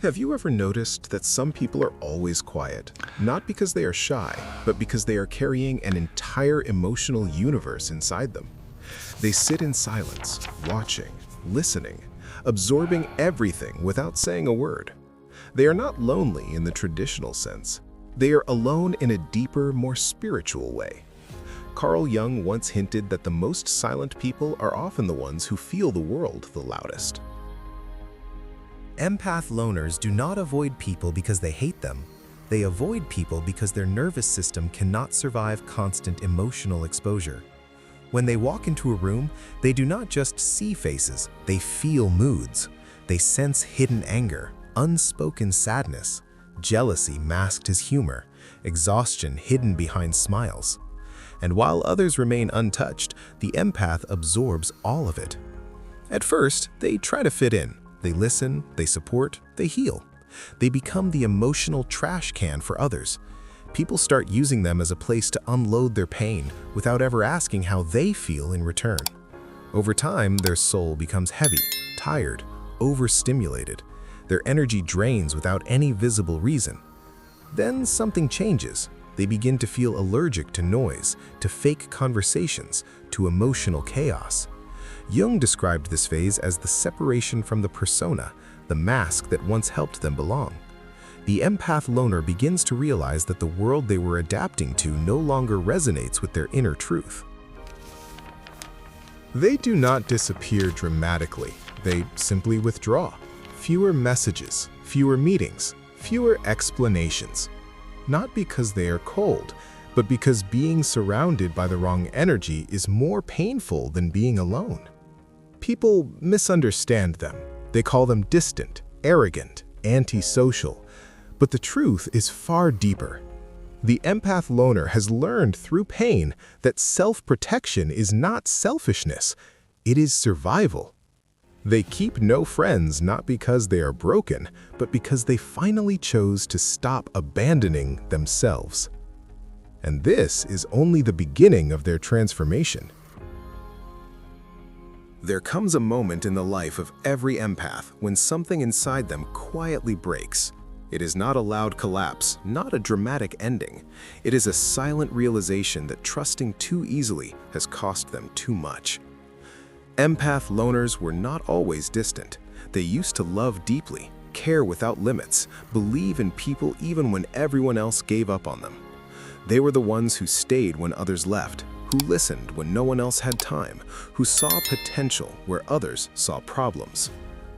Have you ever noticed that some people are always quiet, not because they are shy, but because they are carrying an entire emotional universe inside them? They sit in silence, watching, listening, absorbing everything without saying a word. They are not lonely in the traditional sense. They are alone in a deeper, more spiritual way. Carl Jung once hinted that the most silent people are often the ones who feel the world the loudest. Empath loners do not avoid people because they hate them. They avoid people because their nervous system cannot survive constant emotional exposure. When they walk into a room, they do not just see faces, they feel moods. They sense hidden anger, unspoken sadness, jealousy masked as humor, exhaustion hidden behind smiles. And while others remain untouched, the empath absorbs all of it. At first, they try to fit in. They listen, they support, they heal. They become the emotional trash can for others. People start using them as a place to unload their pain without ever asking how they feel in return. Over time, their soul becomes heavy, tired, overstimulated. Their energy drains without any visible reason. Then something changes. They begin to feel allergic to noise, to fake conversations, to emotional chaos. Jung described this phase as the separation from the persona, the mask that once helped them belong. The empath loner begins to realize that the world they were adapting to no longer resonates with their inner truth. They do not disappear dramatically. They simply withdraw. Fewer messages, fewer meetings, fewer explanations. Not because they are cold, but because being surrounded by the wrong energy is more painful than being alone. People misunderstand them. They call them distant, arrogant, antisocial. But the truth is far deeper. The empath loner has learned through pain that self-protection is not selfishness, it is survival. They keep no friends not because they are broken, but because they finally chose to stop abandoning themselves. And this is only the beginning of their transformation. There comes a moment in the life of every empath when something inside them quietly breaks. It is not a loud collapse, not a dramatic ending. It is a silent realization that trusting too easily has cost them too much. Empath loners were not always distant. They used to love deeply, care without limits, believe in people even when everyone else gave up on them. They were the ones who stayed when others left, who listened when no one else had time, who saw potential where others saw problems.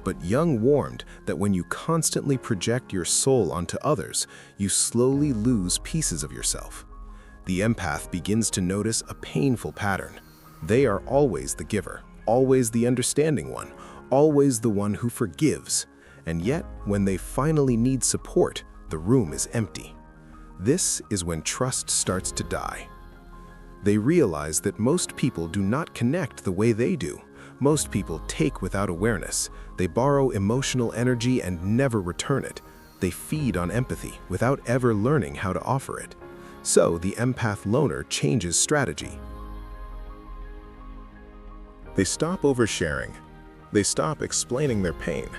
But Jung warned that when you constantly project your soul onto others, you slowly lose pieces of yourself. The empath begins to notice a painful pattern. They are always the giver, always the understanding one, always the one who forgives. And yet, when they finally need support, the room is empty. This is when trust starts to die. They realize that most people do not connect the way they do. Most people take without awareness. They borrow emotional energy and never return it. They feed on empathy without ever learning how to offer it. So the empath loner changes strategy. They stop oversharing. They stop explaining their pain.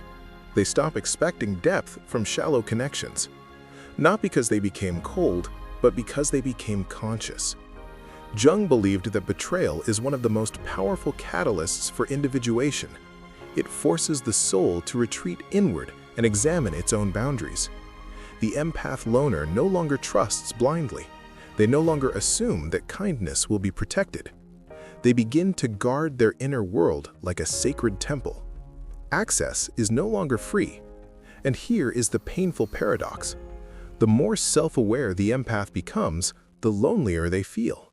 They stop expecting depth from shallow connections. Not because they became cold, but because they became conscious. Jung believed that betrayal is one of the most powerful catalysts for individuation. It forces the soul to retreat inward and examine its own boundaries. The empath loner no longer trusts blindly. They no longer assume that kindness will be protected. They begin to guard their inner world like a sacred temple. Access is no longer free. And here is the painful paradox. The more self-aware the empath becomes, the lonelier they feel.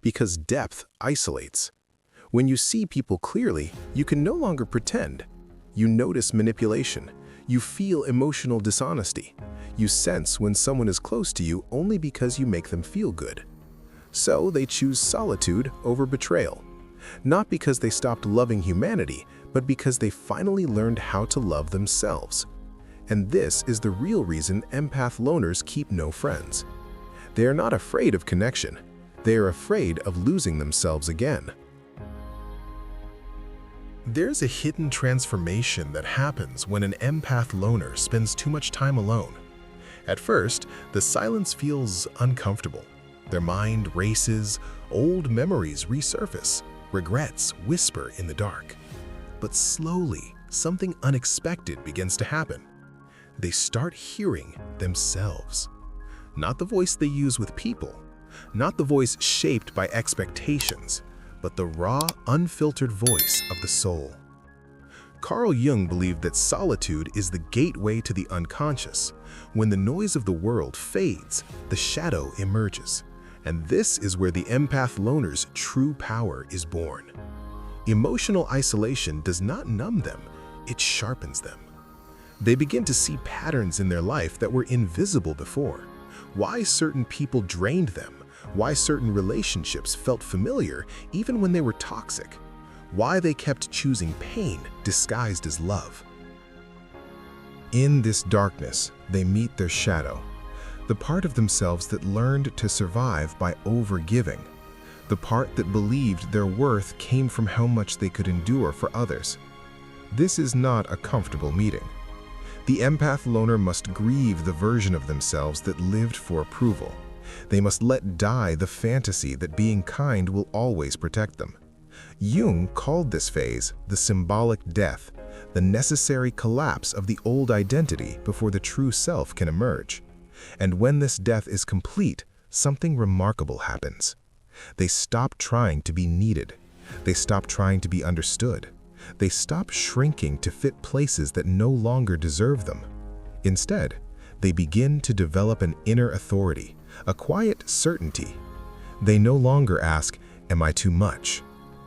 Because depth isolates. When you see people clearly, you can no longer pretend. You notice manipulation. You feel emotional dishonesty. You sense when someone is close to you only because you make them feel good. So they choose solitude over betrayal. Not because they stopped loving humanity, but because they finally learned how to love themselves. And this is the real reason empath loners keep no friends. They are not afraid of connection. They are afraid of losing themselves again. There's a hidden transformation that happens when an empath loner spends too much time alone. At first, the silence feels uncomfortable. Their mind races, old memories resurface, regrets whisper in the dark. But slowly, something unexpected begins to happen. They start hearing themselves. Not the voice they use with people, not the voice shaped by expectations, but the raw, unfiltered voice of the soul. Carl Jung believed that solitude is the gateway to the unconscious. When the noise of the world fades, the shadow emerges. And this is where the empath loner's true power is born. Emotional isolation does not numb them, it sharpens them. They begin to see patterns in their life that were invisible before. Why certain people drained them, why certain relationships felt familiar even when they were toxic, why they kept choosing pain disguised as love. In this darkness, they meet their shadow, the part of themselves that learned to survive by overgiving, the part that believed their worth came from how much they could endure for others. This is not a comfortable meeting. The empath loner must grieve the version of themselves that lived for approval. They must let die the fantasy that being kind will always protect them. Jung called this phase the symbolic death, the necessary collapse of the old identity before the true self can emerge. And when this death is complete, something remarkable happens. They stop trying to be needed. They stop trying to be understood. They stop shrinking to fit places that no longer deserve them. Instead, they begin to develop an inner authority, a quiet certainty. They no longer ask, "Am I too much?"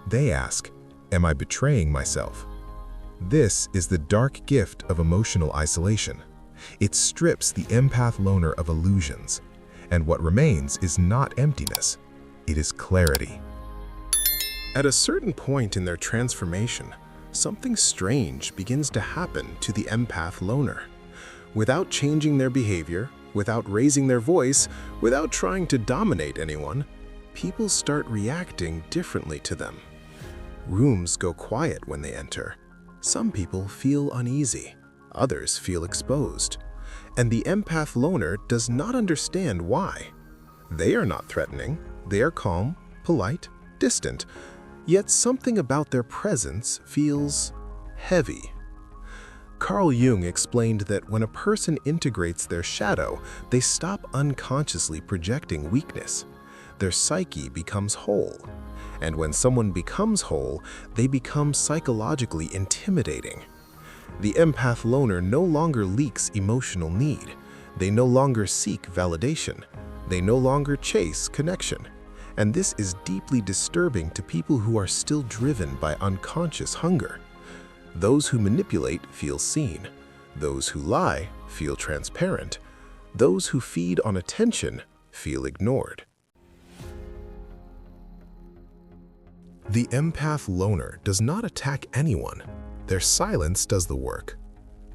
They ask, "Am I betraying myself?" This is the dark gift of emotional isolation. It strips the empath loner of illusions, and what remains is not emptiness, it is clarity. At a certain point in their transformation, something strange begins to happen to the empath loner. Without changing their behavior, without raising their voice, without trying to dominate anyone, people start reacting differently to them. Rooms go quiet when they enter. Some people feel uneasy, others feel exposed, and the empath loner does not understand why. They are not threatening, they are calm, polite, distant, yet something about their presence feels heavy. Carl Jung explained that when a person integrates their shadow, they stop unconsciously projecting weakness. Their psyche becomes whole. And when someone becomes whole, they become psychologically intimidating. The empath loner no longer leaks emotional need. They no longer seek validation. They no longer chase connection. And this is deeply disturbing to people who are still driven by unconscious hunger. Those who manipulate feel seen. Those who lie feel transparent. Those who feed on attention feel ignored. The empath loner does not attack anyone. Their silence does the work.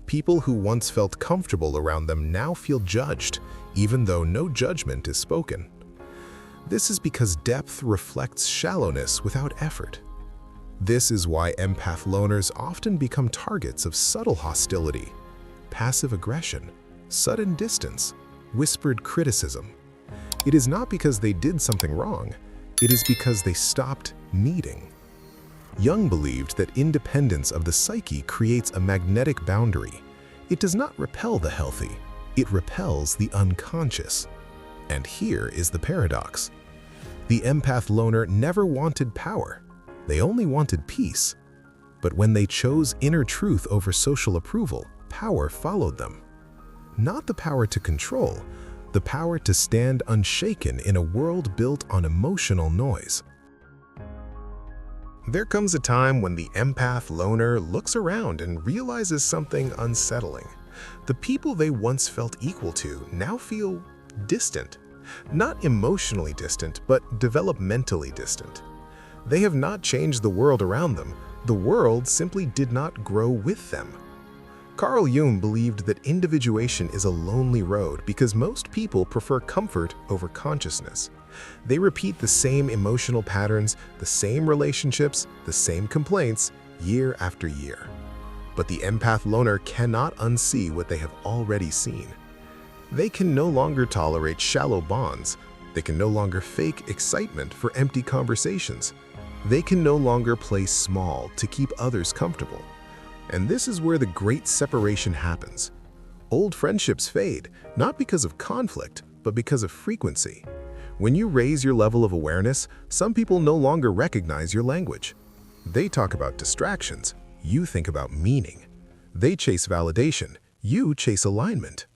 People who once felt comfortable around them now feel judged, even though no judgment is spoken. This is because depth reflects shallowness without effort. This is why empath loners often become targets of subtle hostility, passive aggression, sudden distance, whispered criticism. It is not because they did something wrong. It is because they stopped needing. Jung believed that independence of the psyche creates a magnetic boundary. It does not repel the healthy, it repels the unconscious. And here is the paradox. The empath loner never wanted power. They only wanted peace. But when they chose inner truth over social approval, power followed them. Not the power to control, the power to stand unshaken in a world built on emotional noise. There comes a time when the empath loner looks around and realizes something unsettling. The people they once felt equal to now feel distant. Not emotionally distant, but developmentally distant. They have not changed the world around them. The world simply did not grow with them. Carl Jung believed that individuation is a lonely road because most people prefer comfort over consciousness. They repeat the same emotional patterns, the same relationships, the same complaints, year after year. But the empath loner cannot unsee what they have already seen. They can no longer tolerate shallow bonds. They can no longer fake excitement for empty conversations. They can no longer play small to keep others comfortable. And this is where the great separation happens. Old friendships fade, not because of conflict, but because of frequency. When you raise your level of awareness, some people no longer recognize your language. They talk about distractions, you think about meaning. They chase validation, you chase alignment.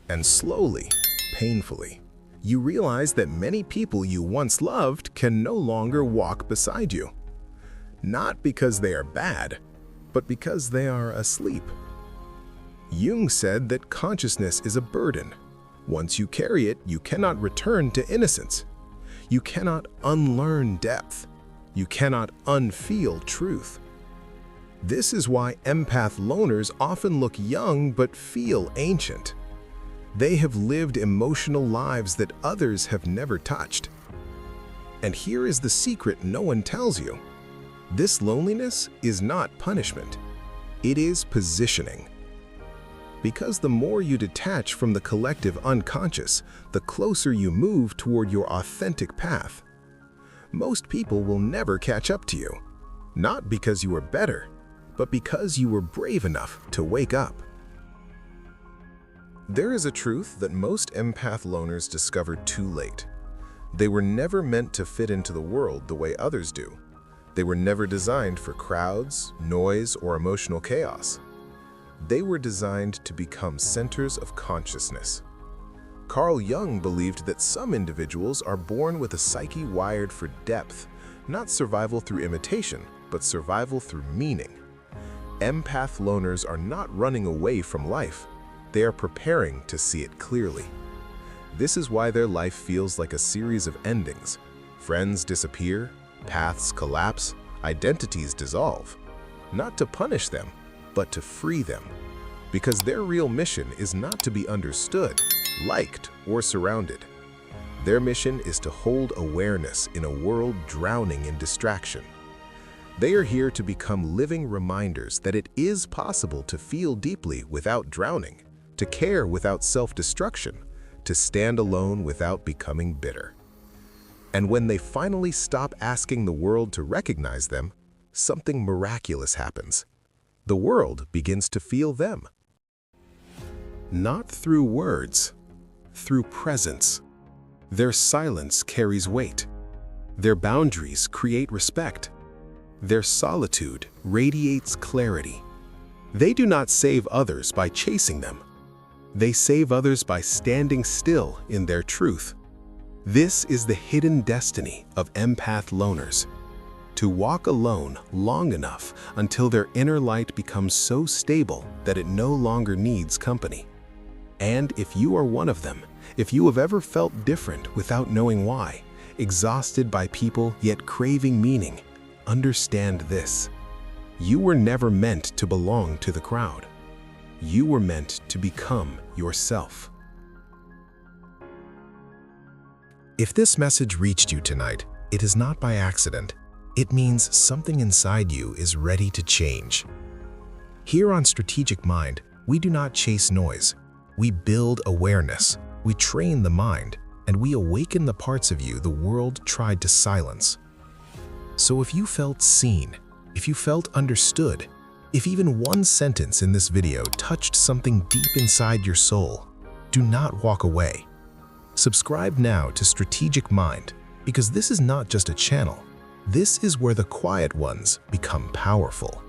And slowly, painfully, you realize that many people you once loved can no longer walk beside you. Not because they are bad, but because they are asleep. Jung said that consciousness is a burden. Once you carry it, you cannot return to innocence. You cannot unlearn depth. You cannot unfeel truth. This is why empath loners often look young but feel ancient. They have lived emotional lives that others have never touched. And here is the secret no one tells you. This loneliness is not punishment. It is positioning. Because the more you detach from the collective unconscious, the closer you move toward your authentic path. Most people will never catch up to you, not because you are better, but because you were brave enough to wake up. There is a truth that most empath loners discovered too late. They were never meant to fit into the world the way others do. They were never designed for crowds, noise, or emotional chaos. They were designed to become centers of consciousness. Carl Jung believed that some individuals are born with a psyche wired for depth, not survival through imitation, but survival through meaning. Empath loners are not running away from life. They are preparing to see it clearly. This is why their life feels like a series of endings. Friends disappear, paths collapse, identities dissolve. Not to punish them, but to free them. Because their real mission is not to be understood, liked, or surrounded. Their mission is to hold awareness in a world drowning in distraction. They are here to become living reminders that it is possible to feel deeply without drowning, to care without self-destruction, to stand alone without becoming bitter. And when they finally stop asking the world to recognize them, something miraculous happens. The world begins to feel them. Not through words, through presence. Their silence carries weight. Their boundaries create respect. Their solitude radiates clarity. They do not save others by chasing them. They save others by standing still in their truth. This is the hidden destiny of empath loners. To walk alone long enough until their inner light becomes so stable that it no longer needs company. And if you are one of them, if you have ever felt different without knowing why, exhausted by people yet craving meaning, understand this. You were never meant to belong to the crowd. You were meant to become yourself. If this message reached you tonight, it is not by accident. It means something inside you is ready to change. Here on Strategic Mind, we do not chase noise. We build awareness, we train the mind, and we awaken the parts of you the world tried to silence. So if you felt seen, if you felt understood, if even one sentence in this video touched something deep inside your soul, do not walk away. Subscribe now to Strategic Mind, because this is not just a channel. This is where the quiet ones become powerful.